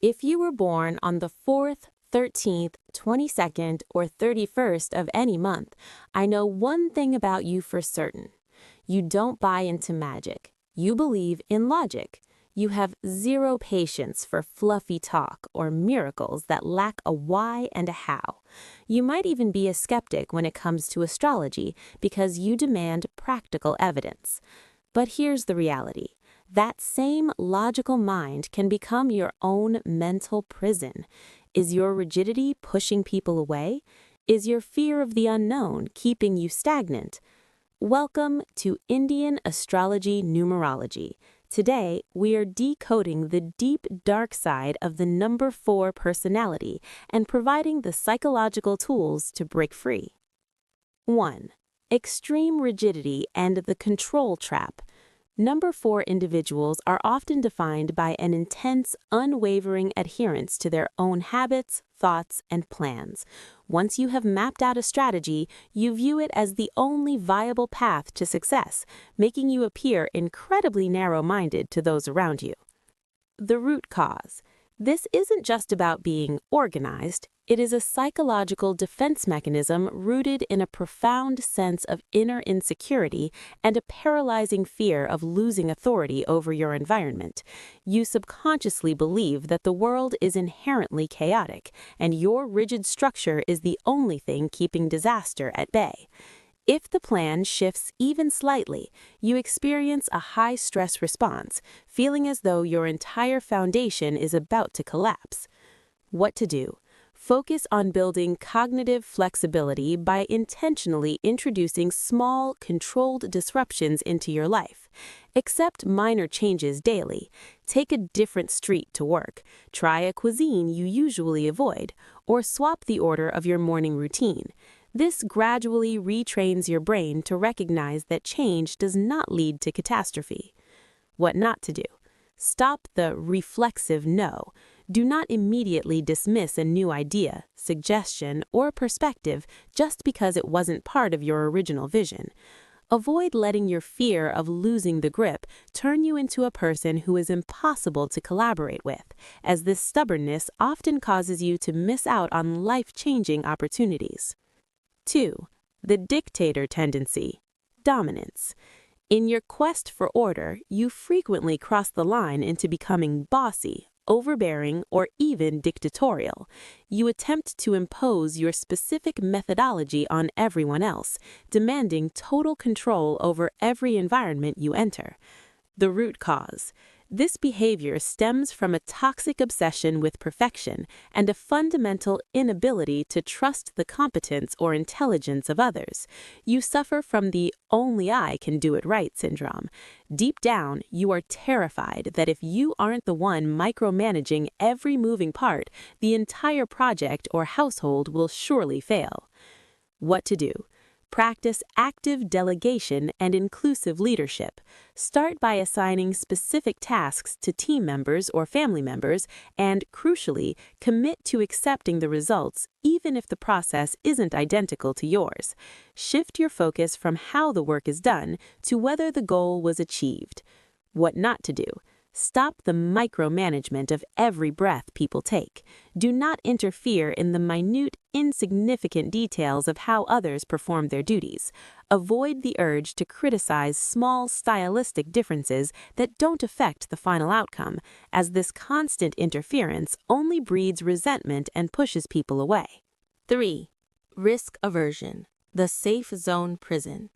If you were born on the 4th, 13th, 22nd, or 31st of any month, I know one thing about you for certain. You don't buy into magic. You believe in logic. You have zero patience for fluffy talk or miracles that lack a why and a how. You might even be a skeptic when it comes to astrology because you demand practical evidence. But here's the reality. That same logical mind can become your own mental prison. Is your rigidity pushing people away? Is your fear of the unknown keeping you stagnant? Welcome to Indian Astrology Numerology. Today, we are decoding the deep, dark side of the number 4 personality and providing the psychological tools to break free. 1. Extreme rigidity and the control trap. Number 4 individuals are often defined by an intense, unwavering adherence to their own habits, thoughts, and plans. Once you have mapped out a strategy, you view it as the only viable path to success, making you appear incredibly narrow-minded to those around you. The root cause. This isn't just about being organized. It is a psychological defense mechanism rooted in a profound sense of inner insecurity and a paralyzing fear of losing authority over your environment. You subconsciously believe that the world is inherently chaotic, and your rigid structure is the only thing keeping disaster at bay. If the plan shifts even slightly, you experience a high-stress response, feeling as though your entire foundation is about to collapse. What to do? Focus on building cognitive flexibility by intentionally introducing small, controlled disruptions into your life. Accept minor changes daily. Take a different street to work. Try a cuisine you usually avoid, or swap the order of your morning routine. This gradually retrains your brain to recognize that change does not lead to catastrophe. What not to do? Stop the reflexive no. Do not immediately dismiss a new idea, suggestion, or perspective just because it wasn't part of your original vision. Avoid letting your fear of losing the grip turn you into a person who is impossible to collaborate with, as this stubbornness often causes you to miss out on life-changing opportunities. 2. The dictator tendency. Dominance. In your quest for order, you frequently cross the line into becoming bossy, overbearing, or even dictatorial. You attempt to impose your specific methodology on everyone else, demanding total control over every environment you enter. The root cause. This behavior stems from a toxic obsession with perfection and a fundamental inability to trust the competence or intelligence of others. You suffer from the "only I can do it right" syndrome. Deep down, you are terrified that if you aren't the one micromanaging every moving part, the entire project or household will surely fail. What to do? Practice active delegation and inclusive leadership. Start by assigning specific tasks to team members or family members and, crucially, commit to accepting the results even if the process isn't identical to yours. Shift your focus from how the work is done to whether the goal was achieved. What not to do? Stop the micromanagement of every breath people take. Do not interfere in the minute, insignificant details of how others perform their duties. Avoid the urge to criticize small stylistic differences that don't affect the final outcome, as this constant interference only breeds resentment and pushes people away. 3. Risk aversion. The safe zone prison.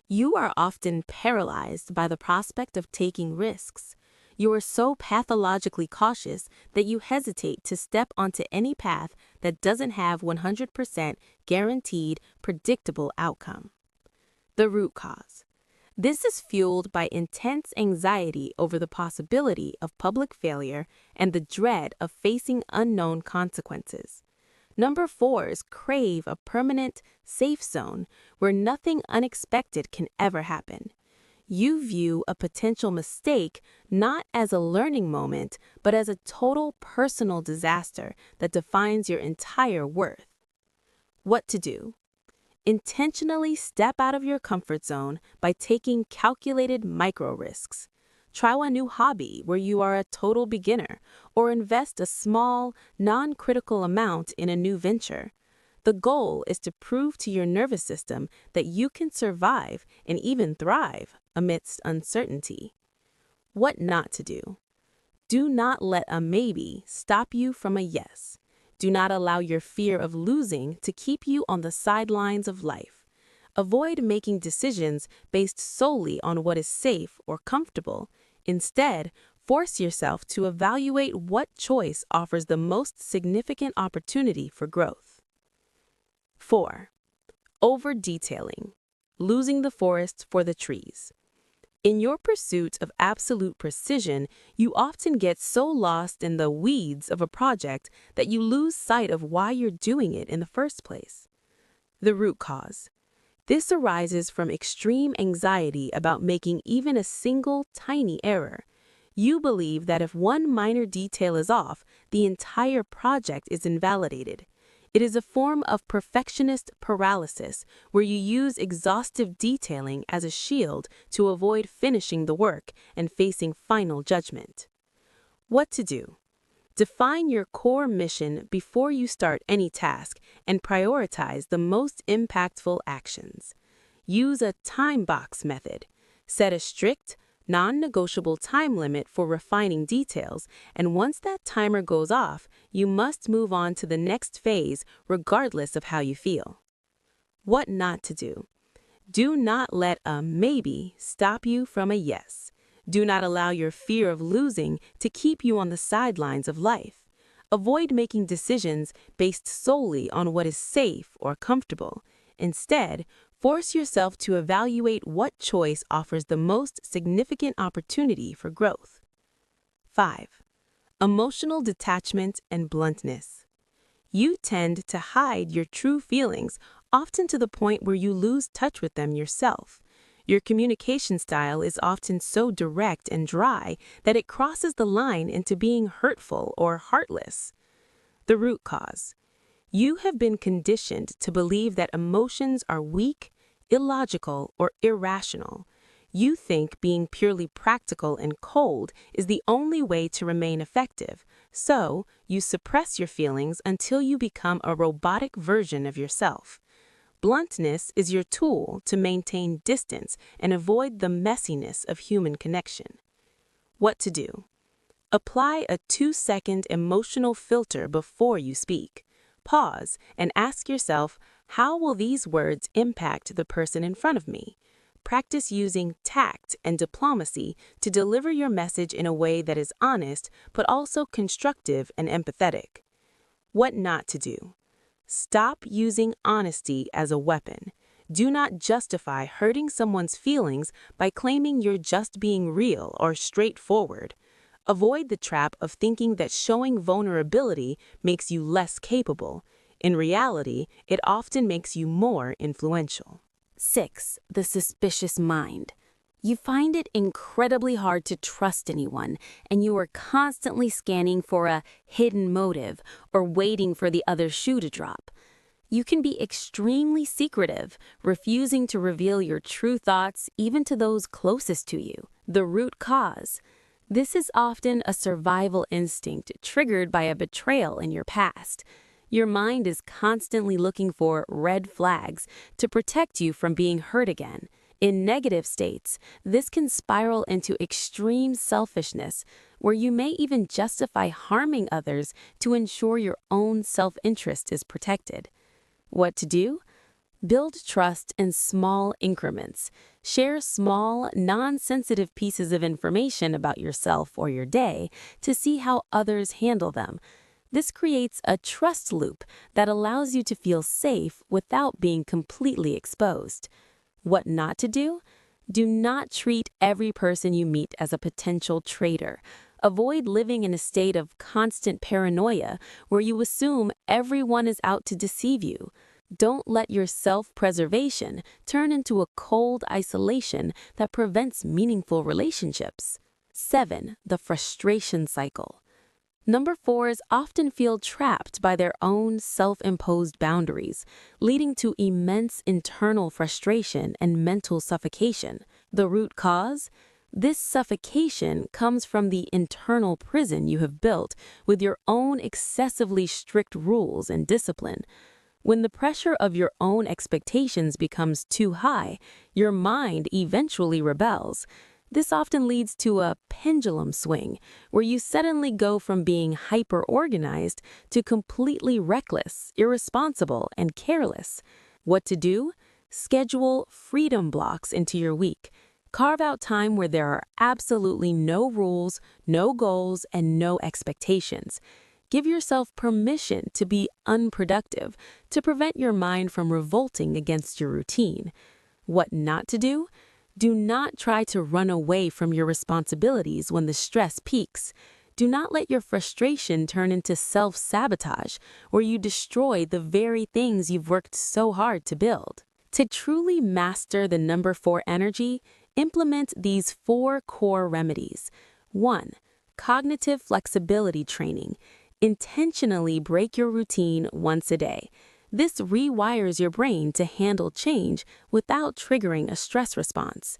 You are often paralyzed by the prospect of taking risks. You are so pathologically cautious that you hesitate to step onto any path that doesn't have 100% guaranteed, predictable outcome. The root cause. This is fueled by intense anxiety over the possibility of public failure and the dread of facing unknown consequences. Number 4s crave a permanent, safe zone where nothing unexpected can ever happen. You view a potential mistake not as a learning moment, but as a total personal disaster that defines your entire worth. What to do? Intentionally step out of your comfort zone by taking calculated micro risks. Try a new hobby where you are a total beginner, or invest a small, non-critical amount in a new venture. The goal is to prove to your nervous system that you can survive and even thrive amidst uncertainty. What not to do. Do not let a maybe stop you from a yes. Do not allow your fear of losing to keep you on the sidelines of life. Avoid making decisions based solely on what is safe or comfortable. Instead, force yourself to evaluate what choice offers the most significant opportunity for growth. 4. Over-detailing. Losing the forest for the trees. In your pursuit of absolute precision, you often get so lost in the weeds of a project that you lose sight of why you're doing it in the first place. The root cause. This arises from extreme anxiety about making even a single tiny error. You believe that if one minor detail is off, the entire project is invalidated. It is a form of perfectionist paralysis where you use exhaustive detailing as a shield to avoid finishing the work and facing final judgment. What to do? Define your core mission before you start any task and prioritize the most impactful actions. Use a time box method. Set a strict, non-negotiable time limit for refining details, and once that timer goes off, you must move on to the next phase regardless of how you feel. What not to do. Do not let a maybe stop you from a yes. Do not allow your fear of losing to keep you on the sidelines of life. Avoid making decisions based solely on what is safe or comfortable. Instead, force yourself to evaluate what choice offers the most significant opportunity for growth. 5. Emotional detachment and bluntness. You tend to hide your true feelings, often to the point where you lose touch with them yourself. Your communication style is often so direct and dry that it crosses the line into being hurtful or heartless. The root cause. You have been conditioned to believe that emotions are weak, illogical, or irrational. You think being purely practical and cold is the only way to remain effective, so you suppress your feelings until you become a robotic version of yourself. Bluntness is your tool to maintain distance and avoid the messiness of human connection. What to do? Apply a 2-second emotional filter before you speak. Pause and ask yourself, how will these words impact the person in front of me? Practice using tact and diplomacy to deliver your message in a way that is honest but also constructive and empathetic. What not to do? Stop using honesty as a weapon. Do not justify hurting someone's feelings by claiming you're just being real or straightforward. Avoid the trap of thinking that showing vulnerability makes you less capable. In reality, it often makes you more influential. 6. The suspicious mind. You find it incredibly hard to trust anyone, and you are constantly scanning for a hidden motive or waiting for the other shoe to drop. You can be extremely secretive, refusing to reveal your true thoughts even to those closest to you. The root cause. This is often a survival instinct triggered by a betrayal in your past. Your mind is constantly looking for red flags to protect you from being hurt again. In negative states, this can spiral into extreme selfishness, where you may even justify harming others to ensure your own self-interest is protected. What to do? Build trust in small increments. Share small, non-sensitive pieces of information about yourself or your day to see how others handle them. This creates a trust loop that allows you to feel safe without being completely exposed. What not to do? Do not treat every person you meet as a potential traitor. Avoid living in a state of constant paranoia where you assume everyone is out to deceive you. Don't let your self-preservation turn into a cold isolation that prevents meaningful relationships. 7. The frustration cycle. Number 4s often feel trapped by their own self-imposed boundaries, leading to immense internal frustration and mental suffocation. The root cause? This suffocation comes from the internal prison you have built with your own excessively strict rules and discipline. When the pressure of your own expectations becomes too high, your mind eventually rebels. This often leads to a pendulum swing, where you suddenly go from being hyper-organized to completely reckless, irresponsible, and careless. What to do? Schedule freedom blocks into your week. Carve out time where there are absolutely no rules, no goals, and no expectations. Give yourself permission to be unproductive, to prevent your mind from revolting against your routine. What not to do? Do not try to run away from your responsibilities when the stress peaks. Do not let your frustration turn into self-sabotage, where you destroy the very things you've worked so hard to build. To truly master the number 4 energy, implement these 4 core remedies. 1. Cognitive flexibility training. Intentionally break your routine once a day. This rewires your brain to handle change without triggering a stress response.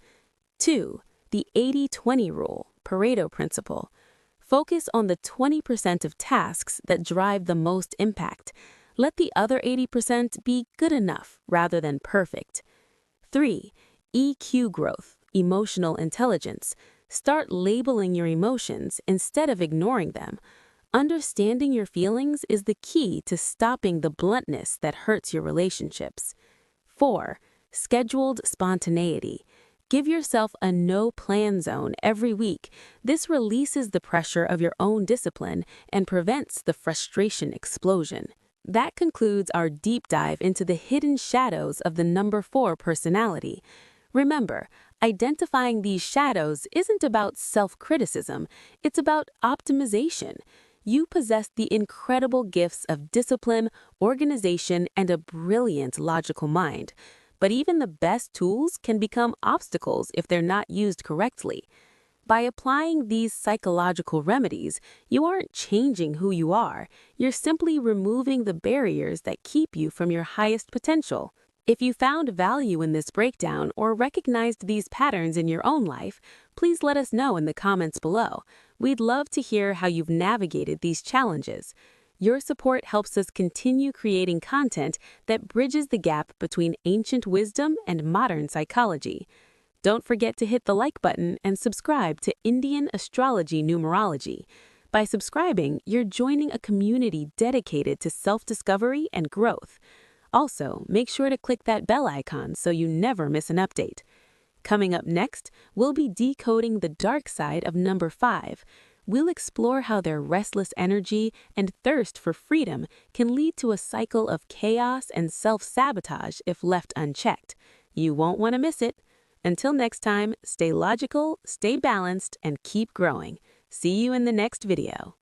2. The 80-20 rule, Pareto principle. Focus on the 20% of tasks that drive the most impact. Let the other 80% be good enough rather than perfect. 3. EQ growth, emotional intelligence. Start labeling your emotions instead of ignoring them. Understanding your feelings is the key to stopping the bluntness that hurts your relationships. 4. Scheduled spontaneity. Give yourself a no-plan zone every week. This releases the pressure of your own discipline and prevents the frustration explosion. That concludes our deep dive into the hidden shadows of the number 4 personality. Remember, identifying these shadows isn't about self-criticism, it's about optimization. You possess the incredible gifts of discipline, organization, and a brilliant logical mind. But even the best tools can become obstacles if they're not used correctly. By applying these psychological remedies, you aren't changing who you are. You're simply removing the barriers that keep you from your highest potential. If you found value in this breakdown or recognized these patterns in your own life, please let us know in the comments below. We'd love to hear how you've navigated these challenges. Your support helps us continue creating content that bridges the gap between ancient wisdom and modern psychology. Don't forget to hit the like button and subscribe to Indian Astrology Numerology. By subscribing, you're joining a community dedicated to self-discovery and growth. Also, make sure to click that bell icon so you never miss an update. Coming up next, we'll be decoding the dark side of number 5. We'll explore how their restless energy and thirst for freedom can lead to a cycle of chaos and self-sabotage if left unchecked. You won't want to miss it. Until next time, stay logical, stay balanced, and keep growing. See you in the next video.